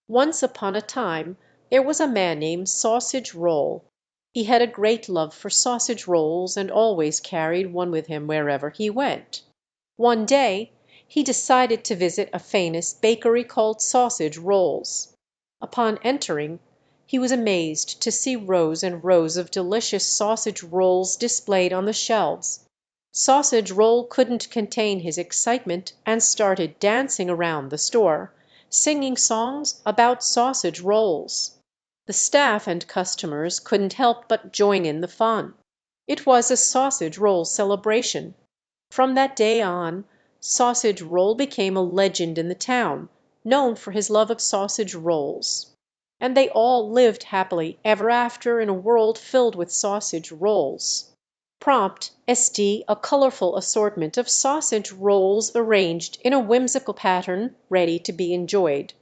Once upon a time there was a man named Sausage Roll. He had a great love for sausage rolls, and always carried one with him wherever he went. One day he decided to visit a famous bakery called Sausage Roll's. Upon entering, he was amazed to see rows and rows of delicious sausage rolls displayed on the shelves. Sausage Roll couldn't contain his excitement, and started dancing around the store, singing songs about sausage rolls. The staff and customers couldn't help but join in the fun. It was a sausage roll celebration. From that day on, Sausage Roll became a legend in the town, known for his love of sausage rolls. And they all lived happily ever after in a world filled with sausage rolls. Prompt St. a colorful assortment of sausage rolls arranged in a whimsical pattern, ready to be enjoyed.